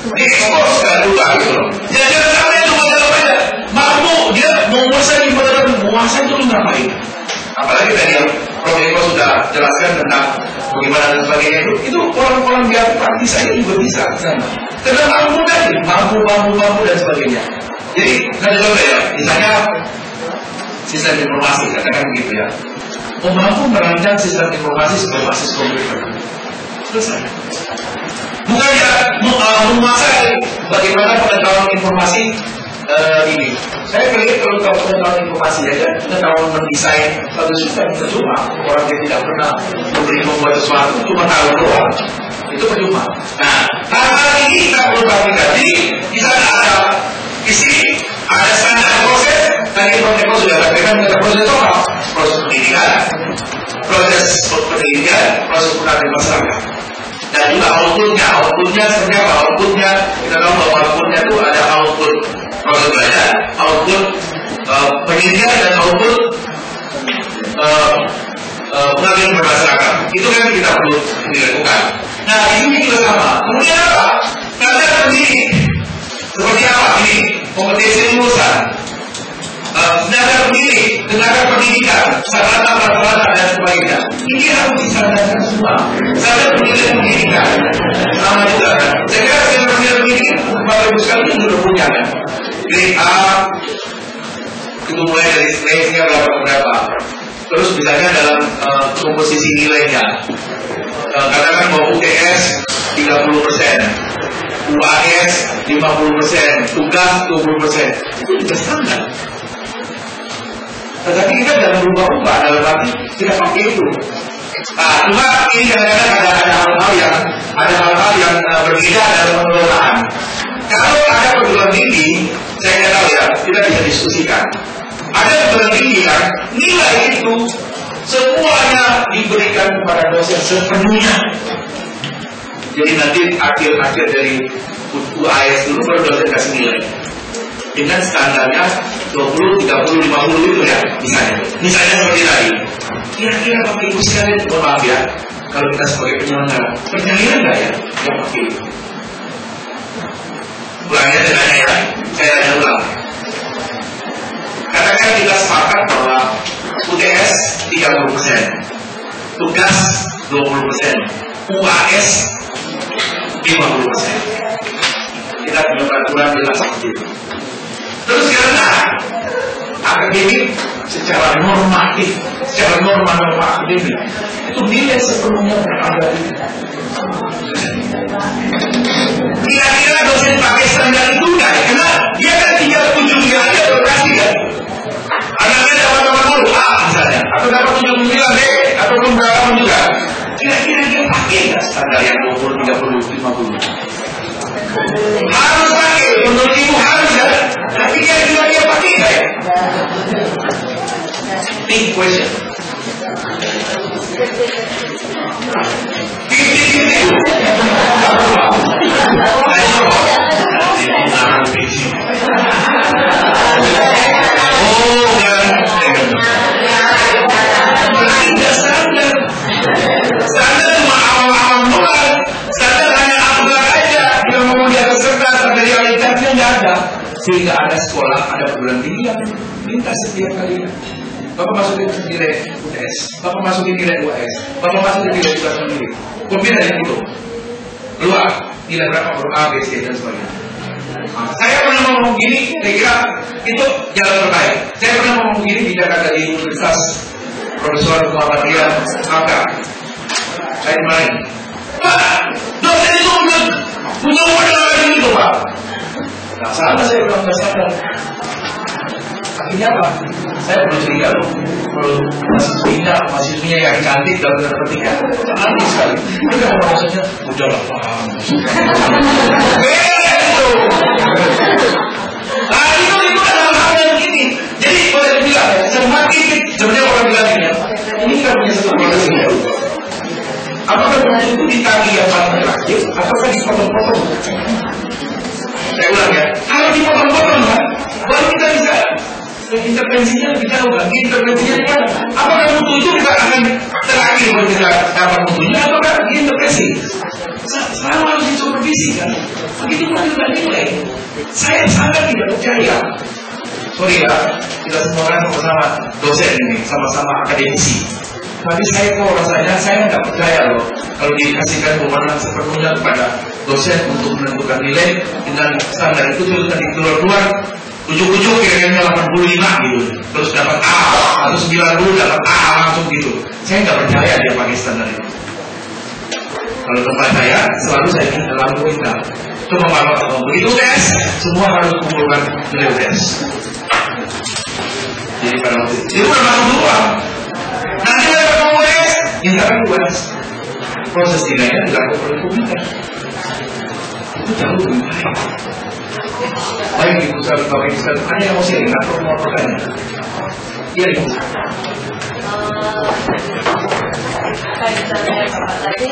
diekspos kan lupa gitu loh. Jadi karena itu beda-beda. Mampu dia menguasai ibadah, menguasai itu ngapain? Apalagi tadi yang Prof Eko sudah jelaskan tentang bagaimana dan sebagainya itu orang-orang biar praktis saya juga bisa sana. Karena mampu tadi, mampu dan sebagainya. Jadi ada contoh ya, misalnya sistem informasi, katakan begitu ya. Mampu merancang sistem informasi sebagai basis komputer. Selesai. Bukan ya menguasai bagaimana pengetahuan informasi ini. Saya pikir kalau pengetahuan informasi aja, pengetahuan mendesain satu sistem percuma. Orang yang tidak pernah membuat sesuatu cuma tahu doang, itu percuma. Nah, hal-hal ini kita perlu perhatikan. Jadi di sana ada isi, ada standar proses. Tadi Prof Eko sudah katakan ada proses apa? Proses pendidikan, proses pengabdian masyarakat. Dan juga outputnya seperti apa? Outputnya kita tahu bahwa outputnya itu ada output proses belajar, output pendidikan dan output pengabdian bermasyarakat. Itu kan kita perlu dilakukan. Nah ini juga sama. Kemudian apa? Standar pendidik seperti apa ini? Kompetensi lulusan, standar pendidik, tenaga pendidikan, sarana prasarana dan sebagainya. Ini harus disadarkan semua. Standar pendidikan sama juga. Saya kira standar pendidikan Bapak Ibu sekalian sudah punya kan. Grade A itu mulai dari stage-nya berapa. Terus misalnya dalam komposisi nilainya, katakan bahwa UTS 30%, UAS 50%, tugas 20%, itu juga standar. Tetapi kita jangan berubah-ubah dalam arti kita pakai itu. Nah, cuma ini kadang-kadang ada hal-hal yang berbeda dalam pengelolaan. Kalau ada perguruan tinggi, saya nggak tahu ya, kita bisa diskusikan. Ada perguruan tinggi kan, nilai itu semuanya diberikan kepada dosen sepenuhnya. Jadi nanti akhir dari UAS dulu baru dosen kasih nilai. Dengan standarnya 20, 30, 50 itu ya, misalnya seperti tadi. Kira-kira Bapak Ibu sekalian, mohon maaf ya, kalau kita sebagai penyelenggara, percaya nggak ya yang pakai itu? Ulangnya dengan ya, saya tanya ulang. Katakan kita sepakat bahwa UTS 30%, tugas 20%, UAS 50%. Kita punya peraturan jelas seperti itu. Terus karena akademik secara normatif, secara norma akademik itu nilai sepenuhnya berada itu. Kira-kira dosen pakai standar itu enggak? Karena dia kan 37 aja berkasih kan. Anaknya dapat nomor 10 A misalnya, atau dapat 79 B, ataupun berapa juga. Kira-kira dia pakai nggak standar yang 20, 30, 50? Harus pakai, menurut ibu harus ya. Tapi kira-kira dia pakai nggak ya? Big question. Sehingga ada sekolah, ada perguruan tinggi yang minta setiap kali Bapak masukin nilai UTS, Bapak masukin nilai UAS, Bapak masukin nilai tugas sendiri. Kombinasi yang itu keluar nilai berapa huruf A, B, C dan sebagainya. Saya pernah ngomong gini, saya kira itu jalan terbaik. Saya pernah ngomong gini di Jakarta di Universitas Profesor Muhammadiyah Maka. Saya kemarin, Pak, dosen itu punya modal ini tuh Pak. Nah, salah saya bilang nggak sadar. Akhirnya apa? Saya perlu cerita loh. Perlu mahasiswinya yang cantik dan berpertikan. Cantik sekali. Itu kan maksudnya udah lah paham. Begitu. Nah itu adalah hal yang begini. Jadi boleh bilang ya, semakin sebenarnya orang bilang ini ya. Ini kan punya satu proses ya. Apakah proses itu ditagih yang paling terakhir, ataukah dipotong-potong? Saya ulang ya, kalau dipotong-potong kan, baru kita bisa intervensinya lebih jauh kan, intervensinya kan, apakah mutu itu kita akan terakhir baru kita dapat mutunya, ataukah diintervensi? Selalu harus disupervisi kan, nilai. Saya sangat tidak percaya. Sorry ya, kita semua kan sama-sama dosen ini, sama-sama akademisi. Tapi saya kok rasanya saya nggak percaya loh kalau dikasihkan kewenangan sepenuhnya kepada dosen untuk menentukan nilai dengan standar itu terus tadi keluar ujuk-ujuk kira-kira 85 gitu, terus dapat A atau 90 dapat A langsung gitu. Saya nggak percaya dia pakai standar itu. Kalau tempat saya selalu saya minta coba kalau begitu tes semua harus kumpulkan nilai tes. Jadi pada waktu itu udah doang. Nanti ada komponen, mintakan UAS. Proses nilainya dilakukan oleh komputer. Itu jauh lebih baik. Baik ibu sahabat sekalian, ada yang mau sharing atau mau bertanya? Iya ibu. Apa yang ditanya Bapak tadi?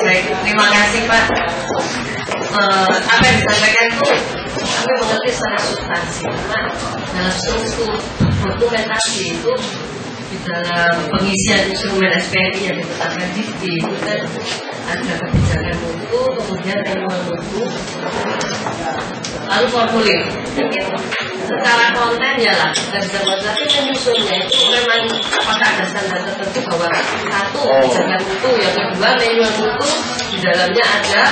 Baik, terima kasih Pak. Apa yang disampaikan itu kami mengerti secara substansi, karena dalam struktur dokumentasi itu di dalam pengisian instrumen SPRI yang ditetapkan di itu kan ada kebijakan mutu, kemudian manual mutu, lalu formulir. Mungkin secara konten ya lah, dan tapi menyusunnya itu memang apakah ada standar tertentu bahwa satu kebijakan mutu, yang kedua manual mutu, di dalamnya ada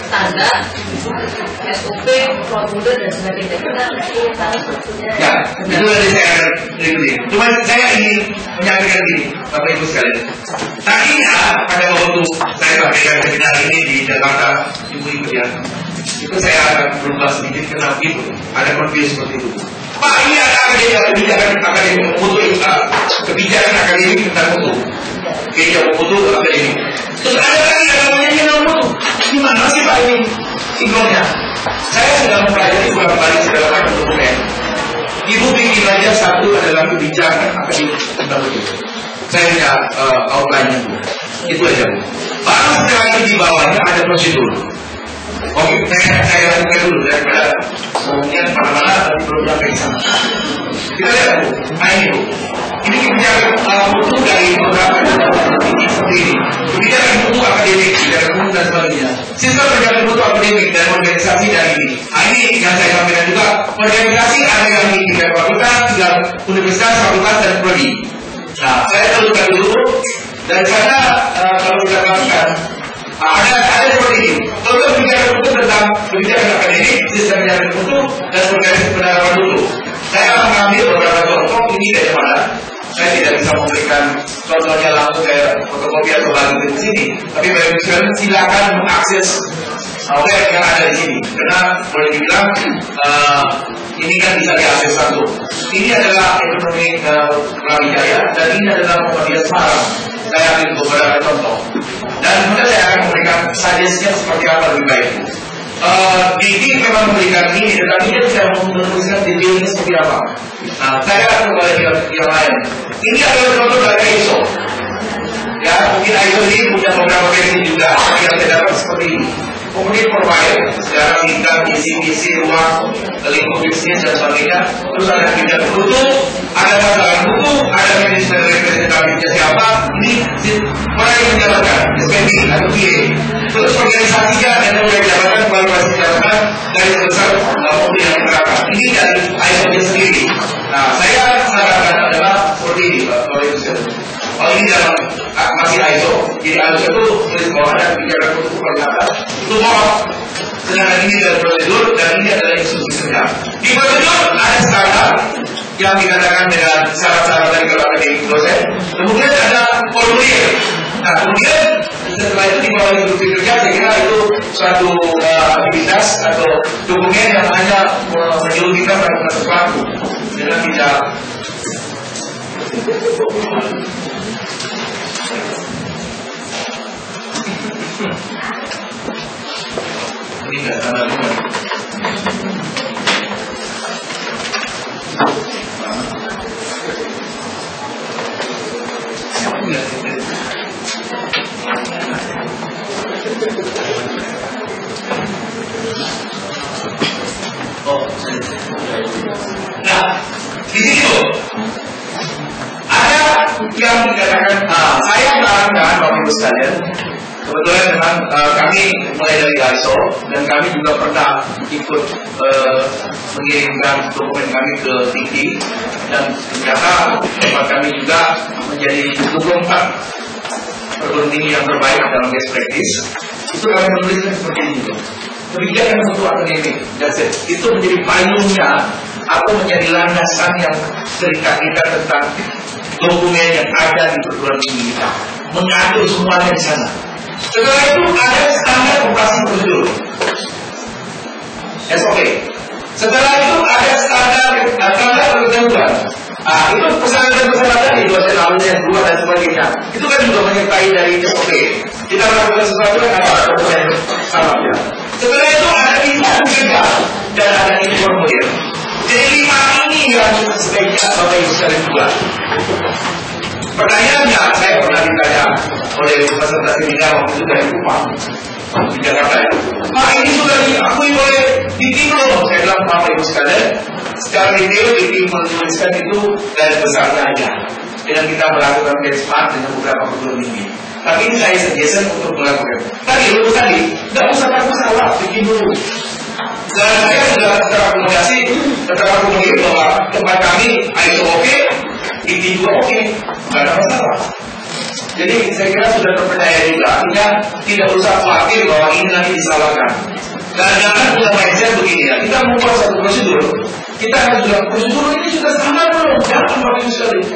standar, SOP, formulir dan sebagainya. Kita ingin tahu strukturnya. Ya, itu dari saya ini. Cuma saya ingin menyampaikan ini, Bapak Ibu sekalian. Tadinya pada waktu saya sampaikan seminar ini di Jakarta, ibu-ibu ya, itu saya akan berubah sedikit kenapa itu ada konflik seperti itu. Pak, ini ada kebijakan akademik mutu, kebijakan akademik tentang mutu, kebijakan mutu akademik. Terus ada lagi yang namanya mutu. Gimana sih Pak ini sinkronnya? Saya sudah mempelajari beberapa kali segala macam dokumen. Ibu bikin aja satu adalah kebijakan akademik tentang mutu. Saya punya outline-nya Bu. Itu aja Bu. Baru setelah itu di bawahnya ada prosedur. Oke, saya lakukan dulu daripada mungkin mana-mana tapi belum sampai ke sana. Kita lihat Bu, ini Bu. Ini kebijakan mutu dari beberapa ini seperti ini. Kebijakan mutu akademik, kebijakan mutu dan sebagainya. Sistem kebijakan mutu akademik dan organisasi dari ini. Ini yang saya sampaikan juga. Organisasi ada yang di tingkat fakultas, tingkat universitas, fakultas dan prodi. Nah, saya teruskan dulu dari sana kalau kita lakukan. Ada seperti ini. Kalau kebijakan mutu tentang kebijakan akademik, sistem kebijakan mutu dan organisasi penerapan mutu. Saya akan mengambil beberapa contoh ini dari mana. Saya tidak bisa memberikan contohnya langsung kayak fotokopi atau bagi di sini. Tapi bagi sekalian silakan mengakses web yang ada di sini. Karena boleh dibilang ini kan bisa diakses satu. Ini adalah ekonomi Brawijaya dan ini adalah Muhammadiyah Semarang. Saya ambil beberapa contoh. Dan kemudian saya akan memberikan suggestion seperti apa lebih baik. Diki memang memberikan ini, tetapi dia tidak menuliskan detailnya seperti apa. Nah, saya akan kembali yang lain. Ini adalah contoh dari ISO. Ya, mungkin ISO ini punya beberapa versi juga yang saya dapat seperti ini. Kemudian provide secara tingkat, isi ruang, lingkup bisnis dan sebagainya. Terus ada tingkat mutu, ada masalah mutu, ada manajemen representatifnya siapa. Ini orang yang menjalankan SPB atau PA. Terus organisasinya dan mulai jabatan evaluasi jabatan dari besar pemberian neraka. Ini dari ISO-nya sendiri. Nah, saya sarankan adalah seperti ini, Pak. Kalau ini dalam masih ISO, jadi ISO itu tulis bahwa ada kebijakan untuk perlihatan itu mohon. Sedangkan ini dari prosedur dan ini adalah instruksi kerja. Di prosedur ada standar yang dikatakan dengan syarat-syarat dari akademik dosen. Kemudian ada formulir. Nah, kemudian setelah itu di bawah instruksi kerja, saya kira itu suatu aktivitas atau dokumen yang hanya menyuruh kita pada sesuatu dengan tidak ini nggak tanda nomor. Nah, di situ ada yang dikatakan, saya mengarahkan Bapak Ibu sekalian. Kebetulan memang kami mulai dari ISO dan kami juga pernah ikut mengirimkan dokumen kami ke TV dan ternyata tempat kami juga menjadi 24 perguruan tinggi yang terbaik dalam best practice. Itu kami menuliskan seperti itu. Kebijakan mutu akademik, itu menjadi payungnya atau menjadi landasan yang terikat kita tentang dokumen yang ada di perguruan tinggi kita, mengatur semuanya di sana. Setelah itu ada standar operasi prosedur SOP. Setelah itu ada standar ketentuan. Itu persyaratan di dosen alumni yang 2 dan sebagainya. Itu kan juga menyertai dari SOP. Kita melakukan sesuatu yang ada dokumen salamnya. Setelah itu ada izin kerja dan ada informulir. Jadi 5 ini yang sebaiknya Bapak Ibu sekalian juga. Pertanyaannya, saya pernah ditanya oleh peserta seminar waktu itu dari Kupang di Jakarta. Pak, ini sudah diakui oleh DITIM belum? Saya bilang, Bapak Ibu sekalian, secara detail DITIM menuliskan itu dari besarnya aja. Dan kita melakukan benchmark dengan beberapa perguruan tinggi. Tapi ini saya suggestion untuk melakukan. Tadi, nggak usah takut salah, bikin dulu. Dan saya sudah terakomodasi bahwa tempat kami ISO oke, DITIM juga oke, nggak ada masalah. Jadi saya kira sudah terpercaya juga, artinya tidak usah khawatir bahwa ini nanti disalahkan. Dan jangan punya mindset begini ya, kita membuat satu prosedur, kita akan juga prosedur ini sudah sama belum? Jangan Bapak Ibu sekalian.